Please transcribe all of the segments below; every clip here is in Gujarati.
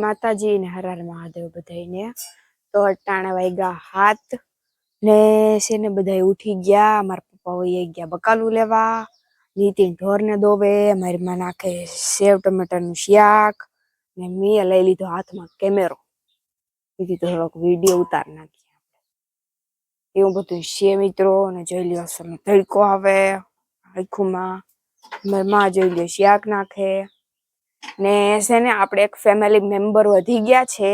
માતાજી ને હર હર મહાદેવ બધાને. તો અટાણે વાગ્યા 7 ને છે ને બધા ઉઠી ગયા. મારા પપ્પા વહી ગયા બકાલું લેવા. નીતિન ઢોર ને દોવે. મારી માં નાખે સેવ ટમેટાનું શાક ને મેં લઈ લીધો હાથમાં કેમેરો. કીધું થોડોક વિડીયો ઉતાર નાખીએ. એવું બધું છે મિત્રો. અને જોઈ લ્યો અસરનો તડકો આવે આખુંમાં. મારી માં જોઈ લ્યો શાક નાખે. ને છે ને આપણે એક ફેમિલી મેમ્બર વધી ગયા છે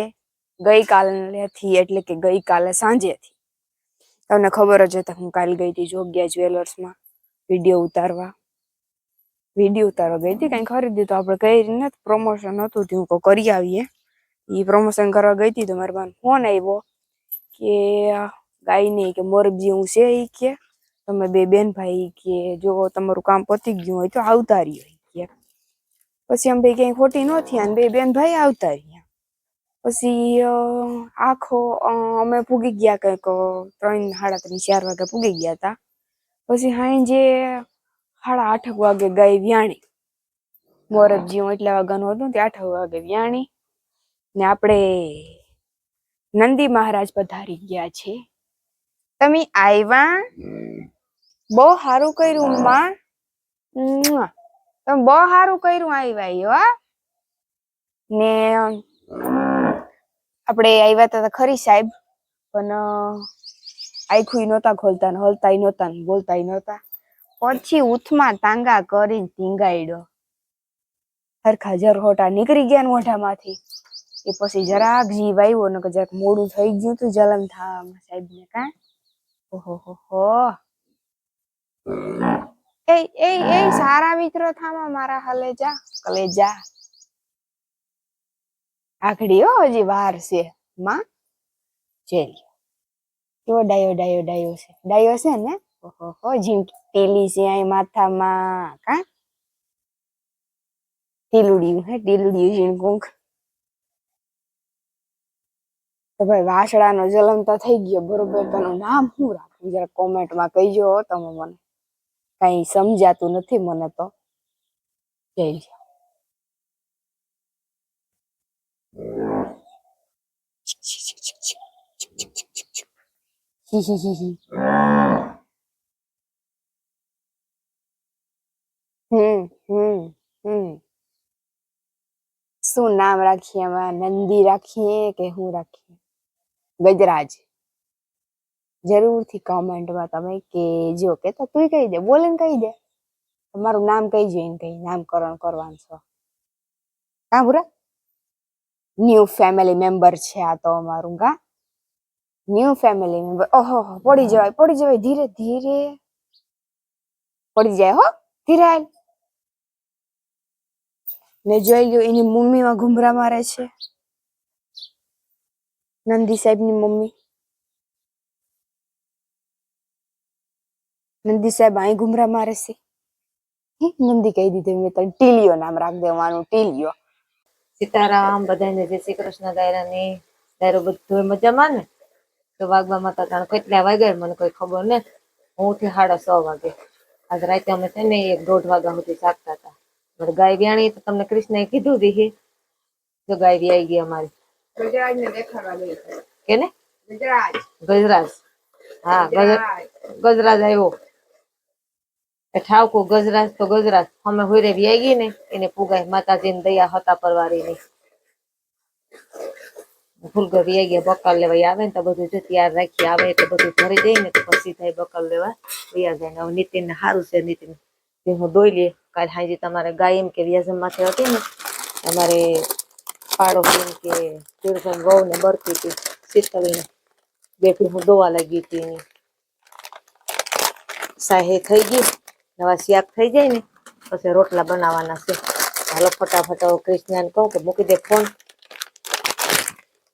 ગઈકાલથી, એટલે કે ગઈકાલે સાંજેથી. તમને ખબર જ હતી હું કાલ ગઈ હતી જોગ્યા જ્વેલર્સમાં વિડીયો ઉતારવા ગઈ હતી. કઈ ખરીદી તો આપણે કરી નથી, પ્રમોશન હતું હું કરી આવીએ. એ પ્રમોશન કરવા ગઈ હતી તો મારા બાનો ફોન આવ્યો કે ગાય નહીં કે મોરબજી હું છે ઈ કે તમે બે બેન ભાઈ કે જો તમારું કામ પતી ગયું હોય તો આવતા રહ્યો કે. પછી અમે બે ક્યાંય ખોટી ન થયા અને બે બેન ભાઈ આવતા રહ્યા. પછી આખો અમે પૂગી ગયા કંઈક 3, 3:30, 4 વાગે પૂગી ગયા હતા. પછી સાંજે 8:30 વાગે ગાય વ્યાણી. મોરબજી એટલા વાગ્યાનું હતું તે 8 વાગે વ્યાણી. ને આપણે નંદી મહારાજ પધારી ગયા છે. તમે આવ્યા, બહુ સારું કર્યું માં. તમે બહુ સારું કર્યું આવ્યા હો. ને આપણે આવ્યા હતા ખરી સાહેબ, પણ આખું નહોતા ખોલતા ને હલતાય નહોતા ને બોલતાય નહોતા. પછી ઉથમાં તાંગા કરીને ટીંગાડ્યો. હરખા જરહોટા નીકળી ગયા મોઢામાંથી. એ પછી જરાક જીવ આવ્યો ને જરાક મોડું થઈ ગયું હતું જલમ થવામાં સાહેબ ને. કા ઓહો એ સારા મિત્રો થામા મારા કલેજા આખડી હો, હજી વાર છે માં. ચેલ કેવો ડાયો છે ને. ઓહો ઝીંકી પેલી છે અહીં માથામાં. કા ટીલુડિયું ઝીણકુંક. તો ભાઈ વાસડાનો જલમ તો થઈ ગયો બરોબર. તેનું નામ શું રાખવું જરા કોમેન્ટમાં કહીજો તમે મને. કઈ સમજાતું નથી મને તો. જઈ શું નામ રાખીએ એમાં? નંદી રાખીએ કે શું રાખીએ? ગજરાજ. જરૂરથી કોમેન્ટમાં તમે કેજો. કે તો તું કહી દે, બોલે ને કહી દે તમારું નામ કઈ જોઈને કઈ નામકરણ કરવાનું છે. કા ભૂરા ન્યુ ફેમિલી મેમ્બર છે આ તો અમારું. કા ન્યુ ફેમિલી મેમ્બર. ઓહો પડી જવાય ધીરે ધીરે પડી જાય હો, ધીરે. ને જોઈ ગયો એની મમ્મીમાં ઘુમરા મારે છે. નંદી સાહેબ ની મમ્મી. નંદી સાહેબ અહીં ઘુમરા મારે છે. નંદી કહી દીધું મેં તો ટીલિયો નામ રાખ દેવાનું. ટીલિયો. સીતારામ, બધાને જય શ્રી કૃષ્ણ. દાયરાની દાયરો બધો મજામાં ને? તો વાગવામાં તો જાણ કેટલા વાગ્યા મને કોઈ ખબર ને. હું ઉઠી 6:30 વાગે. આજ રાતે અમે છે ને 1-1:30 વાગ્યા સુધી જાગતા હતા. ગાય વ્યાણી તો તમને કૃષ્ણએ કીધું દીધી. જો ગાય વ્યાઈ ગઈ અમારી. ગજરાજ ને દેખાડવા ગઈ. કેને? ગજરાજ. હા ગજરાજ આવ્યો. ઠાવકો ગજરાજ તો ગજરાજ. અમે હુરે વ્યાઈ ગઈ ને એને પુગાય માતાજીની દયા હતા પરવારીની. ફૂલગર વ્યાઈ ગયા. બકાલ લેવા આવે ને તો બધું જો તૈયાર રાખી આવે એટલે બધું ભરી દઈ ને તો પછી થાય બકાલ લેવા વ્યા જાય. હવે નીતિનને સારું છે. નીતિન હું દોઈ લે. કાલ હાજી તમારે ગાય એમ કે વ્યાજમ માથે હતી ને તમારે પાડો એમ કે તીર્થન વહુ ને બરતી હતી શીતળીને બેઠી હું દોવા લાગી હતી. એની સાહે થઈ ગઈ. નવા શાક થઈ જાય ને પછી રોટલા બનાવવાના છે. હાલો ફટાફટ કૃષ્ણને કહું કે મૂકી દે ફોન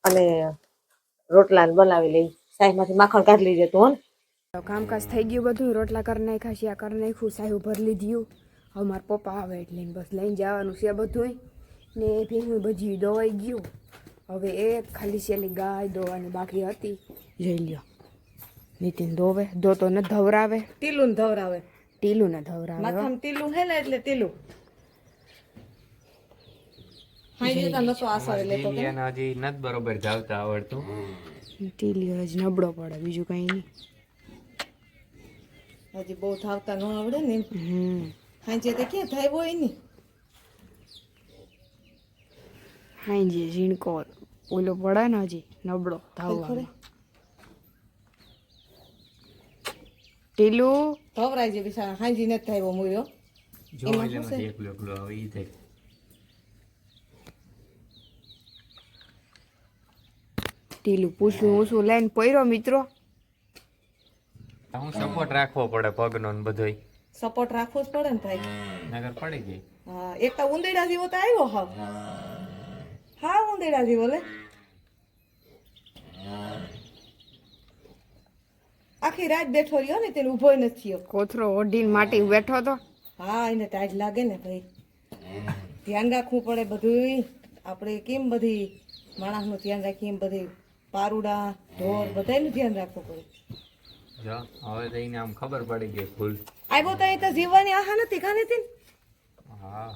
અને રોટલા બનાવી લઈ. સાહેબમાંથી માખણ કાઢી લીધે તો કામકાજ થઈ ગયું બધું. રોટલા કરી નાખ્યા, શિયા કરી નાખ્યું, સાહેબ ભરી લીધું. હવે મારા પપ્પા આવે એટલે બસ લઈને જવાનું છે બધું. ને ભીનું બધી દોવાઈ ગયું. હવે એક ખાલી છેલ્લી ગાય દોવાની બાકી હતી. જોઈ લ્યો નીતિન દોવે. દોતો ને ધવરાવે. ટીલું ને ધવરાવે. ટીલું ને ધવરાવે. માથામાં ટીલું હે ને એટલે ટીલું હાઈ જતા નતો આસરે લેતો કે એને હજી નથી બરોબર જાવતા આવડતું. ટીલીઓ જ નબળો પડે બીજું કઈ નહીં. હજી બહુ થાવતા ન આવડે ને એમ. હાઈ જે તે ક્યાં થાય હોય ને હાઈ જે ઝીણકો ઓલો પડે ને હજી નબળો ધાવવામાં. ટીલું ધવરાય છે બિચારા હાઈ નથી થાય મૂર્યો જો એટલે એમાંથી એકલું એકલું આવે ઈ થાય. ટીલું પૂછું ઊંચું લઈને પડ્યો મિત્રો. હું સપોર્ટ રાખવો પડે પગનો ને બધોય. સપોર્ટ રાખવો જ પડે ને ભાઈ. નગર પડી ગઈ. હા એક તો ઉંદેડા જેવો તો આવ્યો હાવ. હા ઉંદેડા જેવો લે આખી રાત બેઠો રહ્યો ને તેને ઉભો નથી થયો. કોથરો ઓઢીને માટી બેઠો તો. હા એને ટાઈટ લાગે ને ભાઈ. ધ્યાન રાખવું પડે બધું. આપણે કેમ બધી માણસનું ધ્યાન રાખીએ એમ બધી પારુડા ઢોર બધાનું ધ્યાન રાખવું પડે. જો હવે તો એને આમ ખબર પડી ગઈ ભૂલ. આવ્યો તો એ તો જીવવાની આહા નથી કાને તીન. હા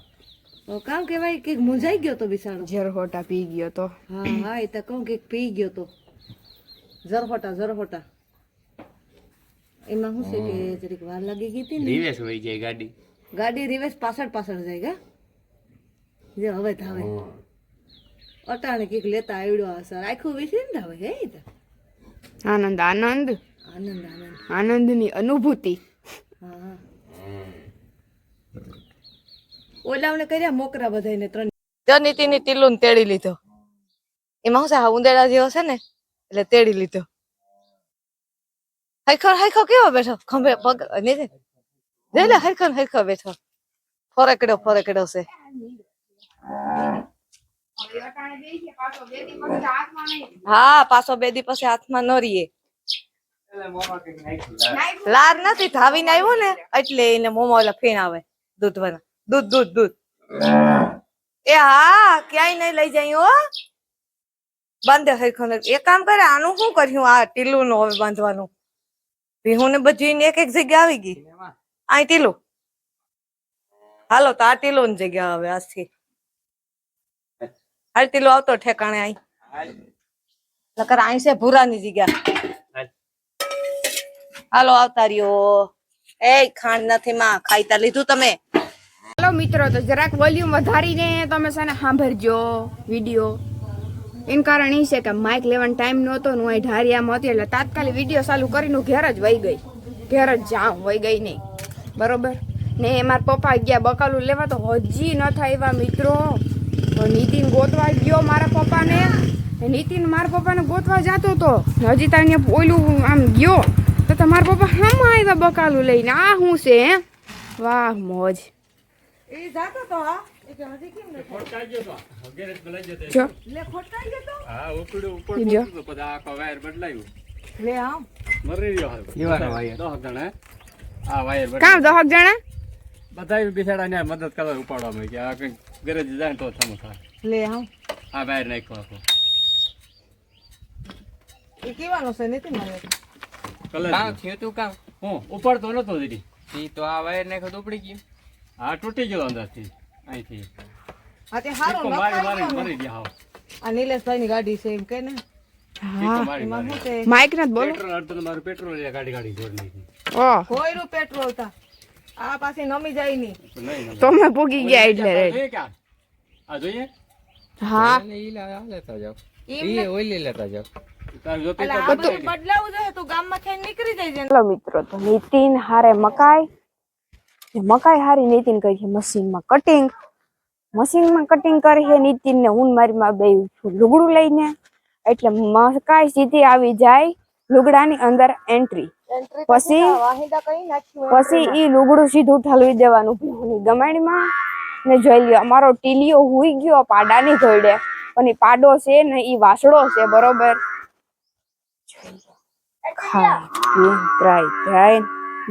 કામ કેવાય કે મૂંઝાઈ ગયો તો બિચારો. ઝરહોટા પી ગયો તો. હા હા એ તો કહું કે પી ગયો તો ઝરહોટા એમાં શું છે કે જરીક વાર લાગી ગઈ હતી ને રિવેશ વહી જાય ગાડી. ગાડી રિવેશ પાછળ જાય ગા જે હવે ધાવે અટાણે કઈક લેતા આવડ્યો હશે આખું વિશે ને ધાવે હે તો આનંદ આનંદ આનંદ આનંદની અનુભૂતિ. હા ઓલાવને કર્યા મોકરા બધાને 3 જનીતિની ટીલું તેડી લીધો. એમાં શું છે આ ઉંદેડા જેવો છે ને એટલે તેડી લીધો. હરખો કેવો બેઠો ખંભે પગ નીચે જોઈ હરખો બેઠો ફોરેકડો છે. હા પાછો 2 દી પછી હાથમાં ન રહીએ. લાર નથી ધાવીને આવ્યો ને એટલે એને મોમાં ઓલા ફીણ આવે દૂધ એ હા ક્યાંય નહીં લઈ જાય હો બાંધે હરખો. એક કામ કરે આનું શું કર્યું આ ટીલું નું હવે બાંધવાનું. ભીહું ને બધી એક જગ્યા આવી ગઈ. આ ટીલું હાલો તો આ ટીલું ની જગ્યા હવે આજથી હાલ ટીલું આવતો ઠેકાણે આઈ નકર આઈ છે ભૂરાની જગ્યા. હાલો આવતા રહ્યો. એ ખાંડ નથી માં ખાઈતા લીધું તમે. હાલો મિત્રો તો જરાક વોલ્યુમ વધારીને તમે છે ને સાંભળજો વિડીયો. એનું કારણ એ છે કે માઇક લેવાનો ટાઈમ નહોતો ને હું ઢારિયામાં હતી એટલે તાત્કાલિક વિડીયો ચાલુ કરીને ઘેર જ વહી ગઈ. ઘેર જ જાઉં વહી ગઈ નહીં બરોબર ને. મારા પપ્પા ગયા બકાલું લેવા તો હજી ન થાય એવા મિત્રો. નીતિન ગોતવા ગયો મારા પપ્પાને. નીતિન મારા પપ્પાને ગોતવા જતો હતો હજી તો અહીંયા ઓલું આમ ગયો તો તમારા પપ્પા હામાં આવ્યા બકાલું લઈને. આ શું છે હે વાહ મોજ. એ જાતો તો હા એ કે હજી કેમ ન ખોટકાઈ ગયો તો ગેરેજ પર લઈ જતો. જો લે ખોટકાઈ ગયો તો હા ઉપર જો. તો પછી આખો વાયર બદલાયું. લે આમ મરી રહ્યો હવે કેવાનો વાયર 10 જણા આ વાયર કામ 10 જણા બધાય બિચારા ને મદદ કરવા ઉપાડવામાં કે આ કઈ ગેરેજ જાય તો થમો થાય. લે આમ આ વાયર નાખ્યો આખો એ કેવાનો છે નથી મને કલર કામ થયું તું કામ હું ઉપાડતો નતો દીદી ઈ તો આ વાયર નાખ્યો તો ઉપડી ગયો. હા તૂટી ગયો અંદરથી અહીંથી આ તે હારો મારી મરી ગયા હાવ. આ નિલેશભાઈ ની ગાડી છે એમ કે ને મારી એમાં શું છે માઇક ને બોલો. પેટ્રોલ અડધું મારું પેટ્રોલ ગાડી જોડ નાખી. ઓહ કોઈનું પેટ્રોલ તા આ પાસે નમી જાય નહીં નહીં તો મેં પૂગી ગયા એટલે રેડ. આ જોઈએ હા લેતા જાવ એમ ઓઈલી લેતા જાવ તાર જો એટલે આ બધું બદલાવું જોઈએ તું ગામમાં થઈને નીકળી જાય છે ચલો મિત્રો તો નીતિન હારે મકાઈ હારી નીતિન કરી છે મશીનમાં કટિંગ કરી છે નીતિન ને હું મારી માં બે લુગડું લઈને એટલે મકાઈ સીધી આવી જાય લુગડાની અંદર એન્ટ્રી. પછી ઈ લુગડું સીધું ઠલવી દેવાનું ભીહુની ગમાણીમાં ને જોઈ લ્યો અમારો ટીલિયો હુઈ ગયો પાડાની ઘોડે પણ ઈ પાડો છે ને ઈ વાસડો છે બરોબર. ખાઈ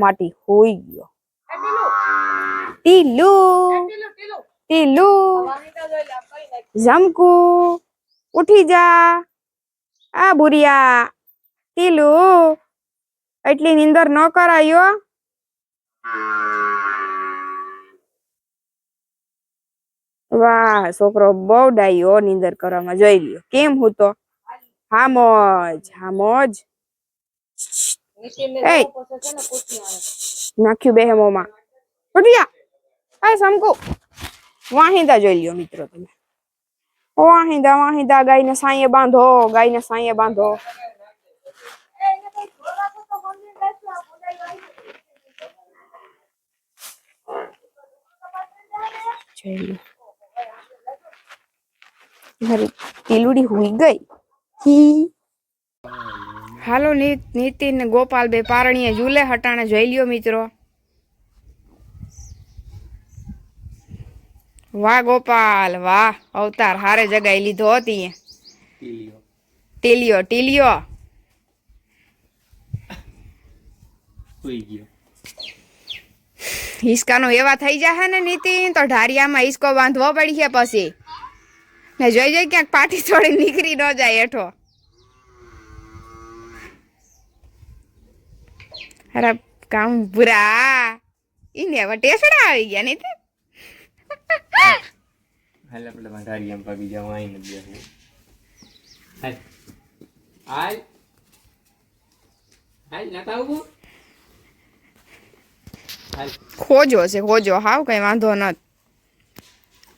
માટી હોઈ ગયો. ટીલુ જમકુ ઉઠી જા. આ બુરિયા ટીલુ એટલી નીંદર ન કરાયો. વાહ છોકરો બહુ ડાયો નીંદર કરવામાં જોઈ લ્યો કેમ હું તો હા મોજ હા મોજ નીતિનને એ જવું પડશે છે ને પૂછી આવે. નાખ્યું બે મોમાં ઉઠ્યા આ સમકુ વાહિંદા જોઈ લ્યો મિત્રો તમે વાહિંદા વાહિંદા ગાયને સાંયે બાંધો ગાયને સાંયે બાંધો જોઈ લ્યો મારી ટીલુડી હુઈ ગઈ હી હાલો નીતિન ને ગોપાલ બે પારણીએ ઝૂલે હટાણે જોઈ લ્યો મિત્રો વાહ ગોપાલ વાહ અવતાર હારે જગાઈ લીધો હતી ટીલિયો ટીલિયો હિસકાનો એવા થઈ જાય ને નીતિન તો ઢારિયામાં હિસકો બાંધવો પડી છે પછી ને જોઈ જોઈ ક્યાંક પાટી થોડી નીકળી ન જાય હેઠો અરે કામ બુરા ઈને હવે ટેસડા આવી ગયા નહીં હાલ આપણે ભંડારીયામ પગી જાવ આઈને બેહવું હાલ હાલ હાલ નતા આવું હાલ ખોજો છે ખોજો હાવ કઈ વાંધો નત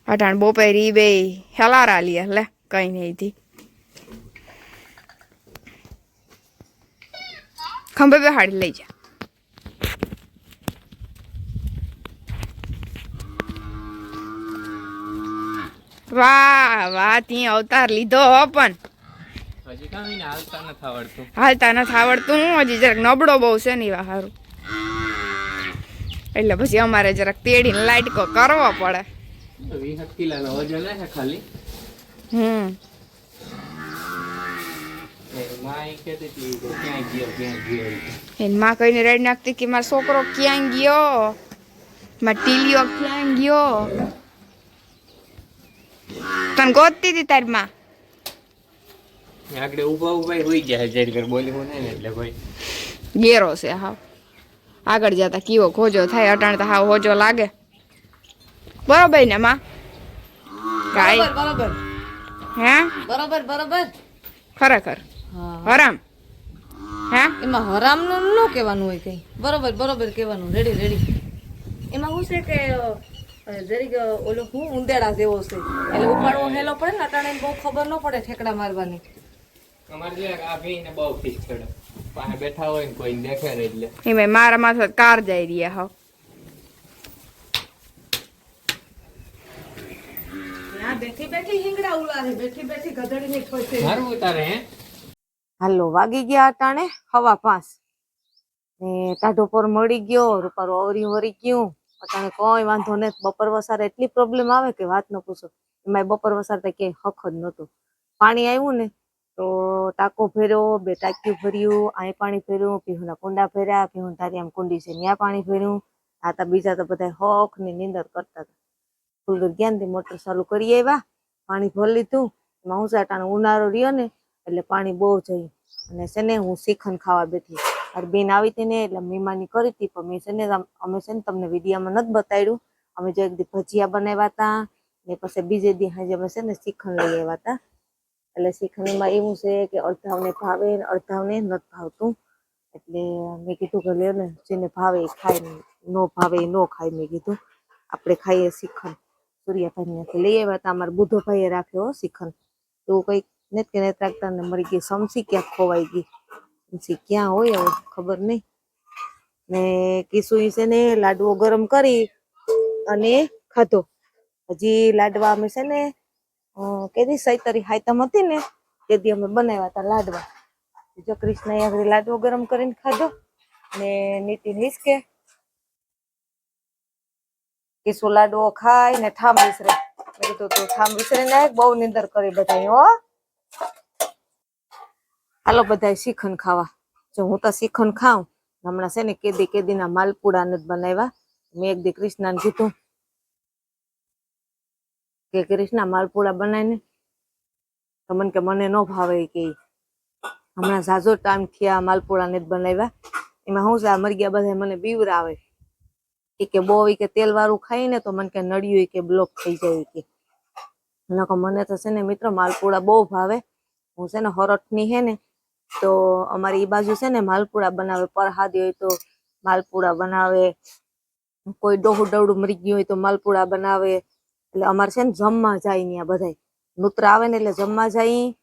અટાણ બોપેરી બે હેલારા લે લે કઈ નહીં થી ખંભે બેહાડી લઈ જા વાહ વાહ ત્યાં અવતાર લીધો હો પણ હજી કામ એને હાલતા નથી આવડતું હાલતા નથી આવડતું હજી જરાક નબળો બહુ છે ને એવા હારું એટલે પછી અમારે જરાક તેડીને લાઈટકો કરવો પડે 20 કિલોનો વજન છે ખાલી માય કહેતી હતી કે ક્યાં ગયો એની માં કહીને રેડ નાખતી કે મારો છોકરો ક્યાં ગયો મારો ટીલિયો ક્યાં ગયો તને ગોતતી હતી તારી માં આગળ ઊભા ઊભા હોઈ ગયા જરી કર બોલી કોને ને એટલે કોઈ ગેરો છે હાવ આગળ જતા કીવો ખોજો થાય અટાણ તો હાવ હોજો લાગે બરોબર ને માં ગાય બરોબર હે બરોબર બરોબર ખરેખર હા હરામ હે એમાં હરામ નું ન કહેવાનું હોય કઈ બરોબર બરોબર કહેવાનું રેડી રેડી એમાં શું છે કે જરીક ઓલો હું ઉંદેડા જેવો છે એટલે ઉપાડવો હેલો પડે ને અટાણે બહુ ખબર ન પડે ઠેકડા મારવાની અમારે જે આ ભીને બહુ ફીસ ચડે પાસે બેઠા હોય ને કોઈ દેખે ને એટલે એમાં મારા માથે કાર જઈ રહ્યા હાવ બેઠી બેઠી હિંગડા ઉલારે બેઠી બેઠી ગધડી ની ખોઈ મારું ઉતારે હે હાલો વાગી ગયા અટાણે 5:15 ને ટાઢો પર મળી ગયો રૂપારો અવરી વરી ગયું અટાણે કોઈ વાંધો નથી બપોર વસારે એટલી પ્રોબ્લેમ આવે કે વાત ન પૂછો એમાં બપોર વસારે કે હક જ નહોતું પાણી આવ્યું ને તો ટાંકો ભર્યો 2 ટાંક્યું ભર્યું અહીં પાણી ભર્યું પીહુના કુંડા ભર્યા પીહુન તારી આમ કુંડી છે ત્યાં પાણી ભર્યું આ તો બીજા તો બધા હક ની નીંદર કરતા હતા ફૂલ જ્ઞાનથી મોટર ચાલુ કરી આવ્યા પાણી ભરી લીધું એમાં હું અટાણે ઉનાળો રહ્યો ને એટલે પાણી બહુ જયું અને છે ને હું શ્રીખંડ ખાવા બેઠી મારી બેન આવી હતી ને એટલે મહેમાની કરી હતી પણ મેં છે ને અમે છે ને તમને વિડીયામાં નથી બતાવ્યું અમે જો એક દી ભજીયા બનાવ્યા હતા ને પછી બીજે દી હાજે અમે છે ને શ્રીખંડ લઈ આવ્યા હતા એટલે શ્રીખંડમાં એવું છે કે અડધાવને ભાવે ને અડધાવને નથી ભાવતું એટલે મેં કીધું કે લે ને જેને ભાવે એ ખાય ને નો ભાવે એ નો ખાય મેં કીધું આપણે ખાઈએ શ્રીખંડ સૂર્યાભાઈ ત્યાંથી લઈ આવ્યા હતા અમારા બુધોભાઈએ રાખ્યો શ્રીખંડ તો કંઈક નથી કે નથી રાખતા ને મરી ગઈ સમસી ક્યાંક ખોવાઈ ગઈ સમસી ક્યાં હોય હવે ખબર નહીં ને કિસુઈ છે ને લાડવો ગરમ કરી અને ખાધો હજી લાડવા અમે છે ને કેદી સૈતરી હાઈતમ હતી ને તેથી અમે બનાવ્યા હતા લાડવા જો કૃષ્ણએ આગળ લાડવો ગરમ કરીને ખાધો ને નીતિન હિસકે કિસુ લાડવો ખાય ને ઠામ વિસરે મેં કીધું તું ઠામ વિસરે નાખ બહુ નીંદર કરી બધા હો હાલો બધા શ્રીખંડ ખાવા જો હું તો શ્રીખંડ ખાઉં હમણાં છે ને કેદીના માલપુડા નથી બનાવ્યા મેં એક દી કૃષ્ણાને કીધું કે કૃષ્ણા માલપુડા બનાવીને તો મને કે મને ન ભાવે કે હમણાં ઝાઝો ટાઈમ થયા માલપુડા નથી બનાવ્યા એમાં શું છે આ મરગ્યા બધા મને બીવરાવે કે બહુ કે તેલ વાળું ખાઈ ને તો મને કે નળિયું કે બ્લોક થઈ જાય કે નકર મને તો છે ને મિત્રો માલપુડા બહુ ભાવે. હું છે ને હરઠની હે ને તો અમારી ઈ બાજુ છે ને માલપુડા બનાવે. પરહાદી હોય તો માલપુડા બનાવે, કોઈ ડોહું ડવડું મરી ગયું હોય તો માલપુડા બનાવે. એટલે અમારે છે ને જમવા જાય ત્યાં બધાય નૂતરા આવે ને એટલે જમવા જાય.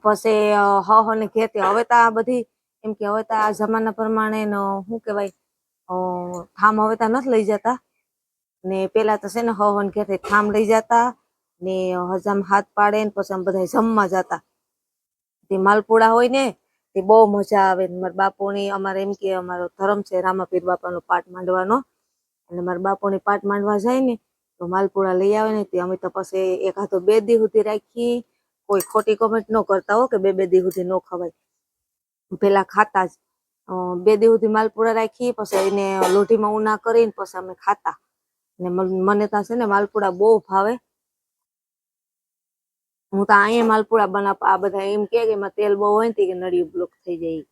પછી હ ને ઘેતે હવે તો આ બધી એમ કે હવે તો આ જમાના પ્રમાણે શું કેવાય ઠામ હવે તો નથી લઈ જતા ને પેલા તો છે ને હ ને ઘેતે ઠામ લઈ જતા ને હજામ હાથ પાડે ને પછી આમ બધા જમવા જતા. તે માલપુડા હોય ને તે બહુ મજા આવે. મારા બાપુની અમારે એમ કે અમારો ધર્મ છે રામાપીર બાપાનો પાઠ માંડવાનો, એટલે મારા બાપુની પાઠ માંડવા જાય ને તો માલપુડા લઈ આવે ને તે અમે તો પછી એકાદો 2 દી સુધી રાખી. કોઈ ખોટી કમેન્ટ ન કરતા હો કે 2 દી સુધી ન ખવાય, પેલા ખાતા જ 2 દી સુધી માલપુડા રાખી પછી એને લોઢીમાં ઉના કરીને પછી અમે ખાતા. ને મને તો છે ને માલપુડા બહુ ભાવે. હું તો અહીંયા માલપુડા બનાવ. આ બધા એમ કે એમાં તેલ બહુ હોય ને કે નળિયું બ્લોક થઈ જાય.